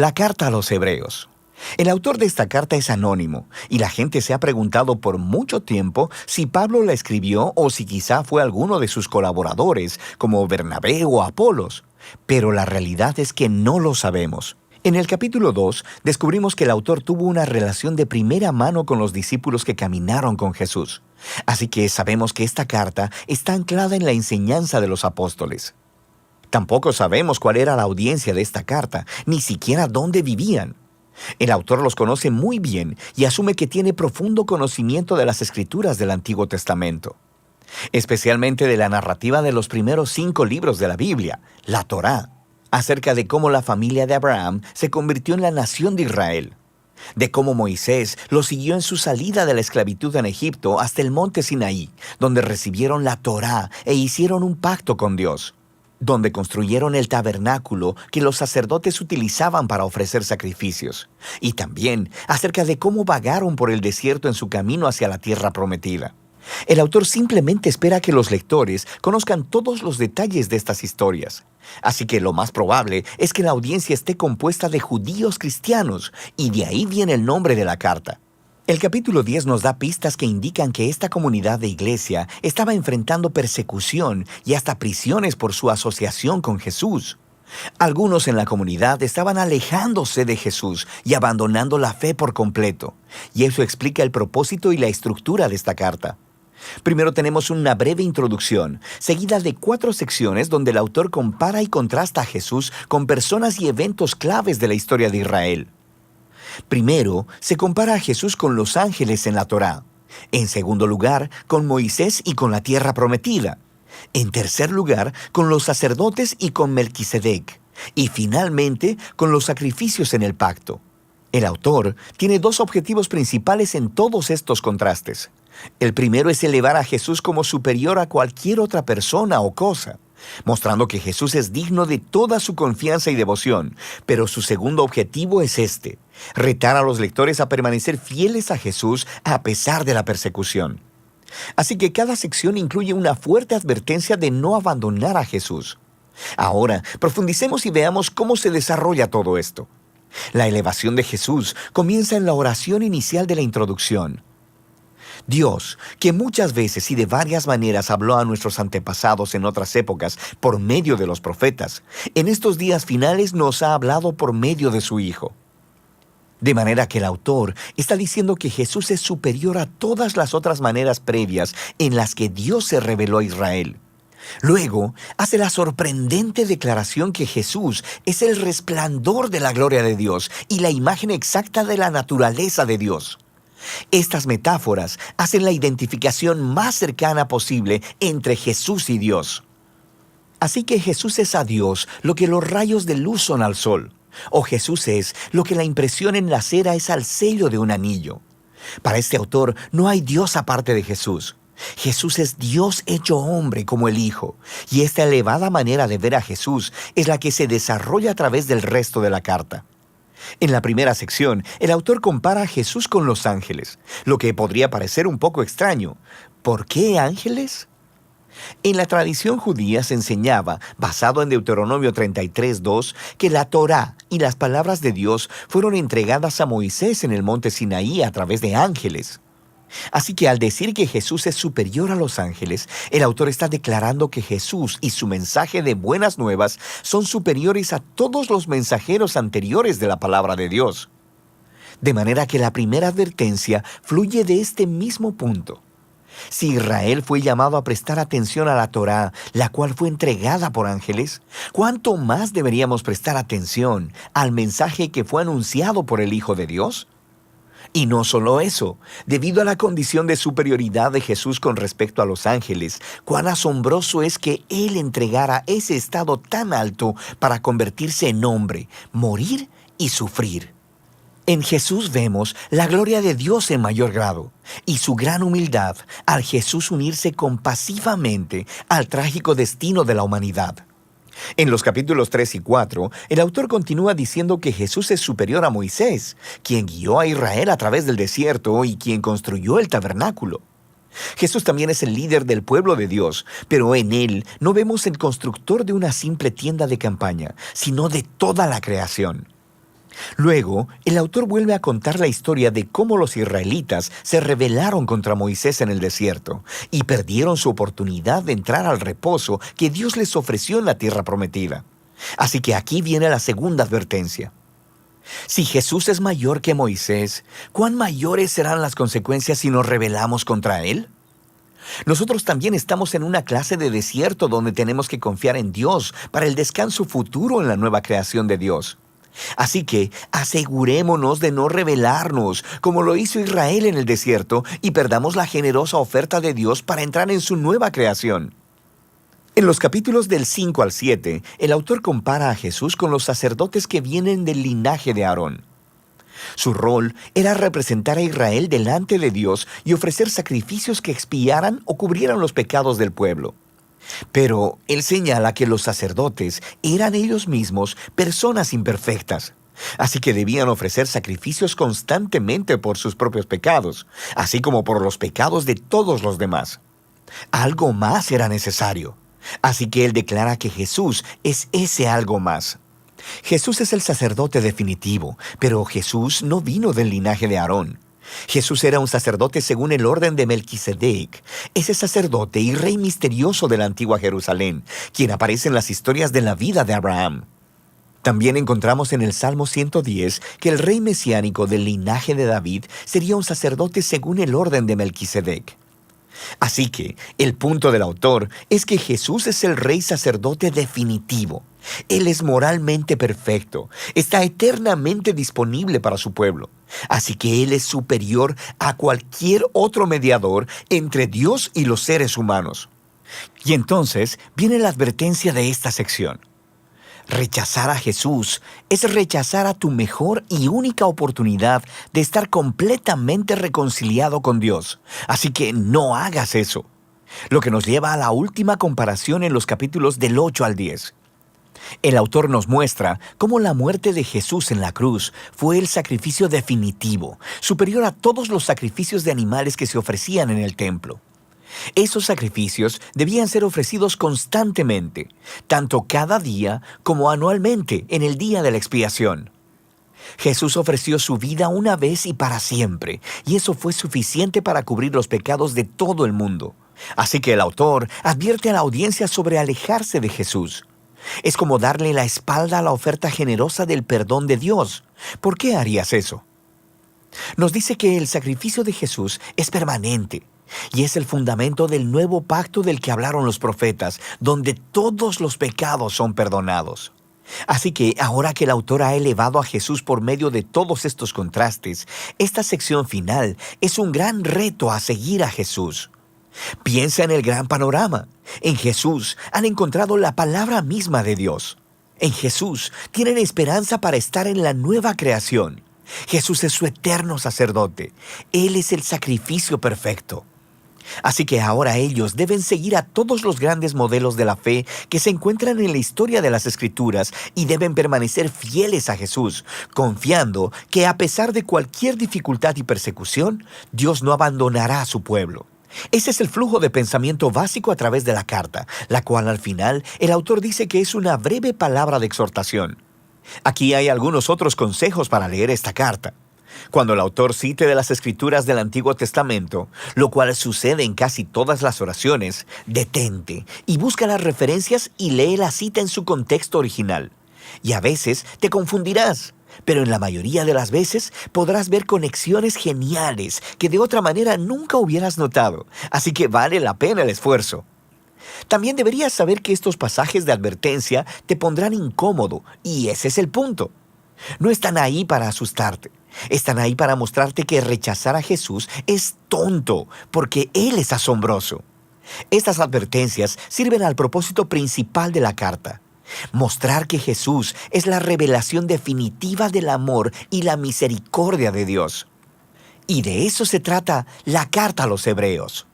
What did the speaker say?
La carta a los Hebreos. El autor de esta carta es anónimo, y la gente se ha preguntado por mucho tiempo si Pablo la escribió o si quizá fue alguno de sus colaboradores, como Bernabé o Apolos. Pero la realidad es que no lo sabemos. En el capítulo 2 descubrimos que el autor tuvo una relación de primera mano con los discípulos que caminaron con Jesús. Así que sabemos que esta carta está anclada en la enseñanza de los apóstoles. Tampoco sabemos cuál era la audiencia de esta carta, ni siquiera dónde vivían. El autor los conoce muy bien y asume que tiene profundo conocimiento de las escrituras del Antiguo Testamento, especialmente de la narrativa de los primeros 5 libros de la Biblia, la Torá, acerca de cómo la familia de Abraham se convirtió en la nación de Israel, de cómo Moisés lo siguió en su salida de la esclavitud en Egipto hasta el monte Sinaí, donde recibieron la Torá e hicieron un pacto con Dios, donde construyeron el tabernáculo que los sacerdotes utilizaban para ofrecer sacrificios, y también acerca de cómo vagaron por el desierto en su camino hacia la tierra prometida. El autor simplemente espera que los lectores conozcan todos los detalles de estas historias. Así que lo más probable es que la audiencia esté compuesta de judíos cristianos, y de ahí viene el nombre de la carta. El capítulo 10 nos da pistas que indican que esta comunidad de iglesia estaba enfrentando persecución y hasta prisiones por su asociación con Jesús. Algunos en la comunidad estaban alejándose de Jesús y abandonando la fe por completo, y eso explica el propósito y la estructura de esta carta. Primero tenemos una breve introducción, seguida de 4 secciones donde el autor compara y contrasta a Jesús con personas y eventos claves de la historia de Israel. Primero, se compara a Jesús con los ángeles en la Torá. En segundo lugar, con Moisés y con la tierra prometida. En tercer lugar, con los sacerdotes y con Melquisedec. Y finalmente, con los sacrificios en el pacto. El autor tiene 2 objetivos principales en todos estos contrastes. El primero es elevar a Jesús como superior a cualquier otra persona o cosa, mostrando que Jesús es digno de toda su confianza y devoción. Pero su segundo objetivo es retar a los lectores a permanecer fieles a Jesús a pesar de la persecución. Así que cada sección incluye una fuerte advertencia de no abandonar a Jesús. Ahora, profundicemos y veamos cómo se desarrolla todo esto. La elevación de Jesús comienza en la oración inicial de la introducción. Dios, que muchas veces y de varias maneras habló a nuestros antepasados en otras épocas por medio de los profetas, en estos días finales nos ha hablado por medio de su Hijo. De manera que el autor está diciendo que Jesús es superior a todas las otras maneras previas en las que Dios se reveló a Israel. Luego, hace la sorprendente declaración que Jesús es el resplandor de la gloria de Dios y la imagen exacta de la naturaleza de Dios. Estas metáforas hacen la identificación más cercana posible entre Jesús y Dios. Así que Jesús es a Dios lo que los rayos de luz son al sol, o Jesús es lo que la impresión en la cera es al sello de un anillo. Para este autor no hay Dios aparte de Jesús. Jesús es Dios hecho hombre como el Hijo, y esta elevada manera de ver a Jesús es la que se desarrolla a través del resto de la carta. En la primera sección, el autor compara a Jesús con los ángeles, lo que podría parecer un poco extraño. ¿Por qué ángeles? En la tradición judía se enseñaba, basado en Deuteronomio 33:2, que la Torá y las palabras de Dios fueron entregadas a Moisés en el monte Sinaí a través de ángeles. Así que al decir que Jesús es superior a los ángeles, el autor está declarando que Jesús y su mensaje de buenas nuevas son superiores a todos los mensajeros anteriores de la palabra de Dios. De manera que la primera advertencia fluye de este mismo punto. Si Israel fue llamado a prestar atención a la Torá, la cual fue entregada por ángeles, ¿cuánto más deberíamos prestar atención al mensaje que fue anunciado por el Hijo de Dios? Y no solo eso, debido a la condición de superioridad de Jesús con respecto a los ángeles, cuán asombroso es que Él entregara ese estado tan alto para convertirse en hombre, morir y sufrir. En Jesús vemos la gloria de Dios en mayor grado y su gran humildad al Jesús unirse compasivamente al trágico destino de la humanidad. En los capítulos 3 y 4, el autor continúa diciendo que Jesús es superior a Moisés, quien guió a Israel a través del desierto y quien construyó el tabernáculo. Jesús también es el líder del pueblo de Dios, pero en él no vemos el constructor de una simple tienda de campaña, sino de toda la creación. Luego, el autor vuelve a contar la historia de cómo los israelitas se rebelaron contra Moisés en el desierto y perdieron su oportunidad de entrar al reposo que Dios les ofreció en la tierra prometida. Así que aquí viene la segunda advertencia. Si Jesús es mayor que Moisés, ¿cuán mayores serán las consecuencias si nos rebelamos contra Él? Nosotros también estamos en una clase de desierto donde tenemos que confiar en Dios para el descanso futuro en la nueva creación de Dios. Así que asegurémonos de no rebelarnos, como lo hizo Israel en el desierto, y perdamos la generosa oferta de Dios para entrar en su nueva creación. En los capítulos del 5 al 7, el autor compara a Jesús con los sacerdotes que vienen del linaje de Aarón. Su rol era representar a Israel delante de Dios y ofrecer sacrificios que expiaran o cubrieran los pecados del pueblo. Pero él señala que los sacerdotes eran ellos mismos personas imperfectas, así que debían ofrecer sacrificios constantemente por sus propios pecados, así como por los pecados de todos los demás. Algo más era necesario, así que él declara que Jesús es ese algo más. Jesús es el sacerdote definitivo, pero Jesús no vino del linaje de Aarón. Jesús era un sacerdote según el orden de Melquisedec, ese sacerdote y rey misterioso de la antigua Jerusalén, quien aparece en las historias de la vida de Abraham. También encontramos en el Salmo 110 que el rey mesiánico del linaje de David sería un sacerdote según el orden de Melquisedec. Así que el punto del autor es que Jesús es el rey sacerdote definitivo. Él es moralmente perfecto, está eternamente disponible para su pueblo. Así que Él es superior a cualquier otro mediador entre Dios y los seres humanos. Y entonces viene la advertencia de esta sección. Rechazar a Jesús es rechazar a tu mejor y única oportunidad de estar completamente reconciliado con Dios. Así que no hagas eso. Lo que nos lleva a la última comparación en los capítulos del 8 al 10. El autor nos muestra cómo la muerte de Jesús en la cruz fue el sacrificio definitivo, superior a todos los sacrificios de animales que se ofrecían en el templo. Esos sacrificios debían ser ofrecidos constantemente, tanto cada día como anualmente en el día de la expiación. Jesús ofreció su vida una vez y para siempre, y eso fue suficiente para cubrir los pecados de todo el mundo. Así que el autor advierte a la audiencia sobre alejarse de Jesús. Es como darle la espalda a la oferta generosa del perdón de Dios. ¿Por qué harías eso? Nos dice que el sacrificio de Jesús es permanente y es el fundamento del nuevo pacto del que hablaron los profetas, donde todos los pecados son perdonados. Así que ahora que el autor ha elevado a Jesús por medio de todos estos contrastes, esta sección final es un gran reto a seguir a Jesús. Piensa en el gran panorama. En Jesús han encontrado la palabra misma de Dios. En Jesús tienen esperanza para estar en la nueva creación. Jesús es su eterno sacerdote. Él es el sacrificio perfecto. Así que ahora ellos deben seguir a todos los grandes modelos de la fe que se encuentran en la historia de las Escrituras y deben permanecer fieles a Jesús, confiando que a pesar de cualquier dificultad y persecución, Dios no abandonará a su pueblo. Ese es el flujo de pensamiento básico a través de la carta, la cual al final el autor dice que es una breve palabra de exhortación. Aquí hay algunos otros consejos para leer esta carta. Cuando el autor cite de las Escrituras del Antiguo Testamento, lo cual sucede en casi todas las oraciones, detente y busca las referencias y lee la cita en su contexto original. Y a veces te confundirás, pero en la mayoría de las veces podrás ver conexiones geniales que de otra manera nunca hubieras notado, así que vale la pena el esfuerzo. También deberías saber que estos pasajes de advertencia te pondrán incómodo, y ese es el punto. No están ahí para asustarte, están ahí para mostrarte que rechazar a Jesús es tonto, porque Él es asombroso. Estas advertencias sirven al propósito principal de la carta: mostrar que Jesús es la revelación definitiva del amor y la misericordia de Dios. Y de eso se trata la carta a los Hebreos.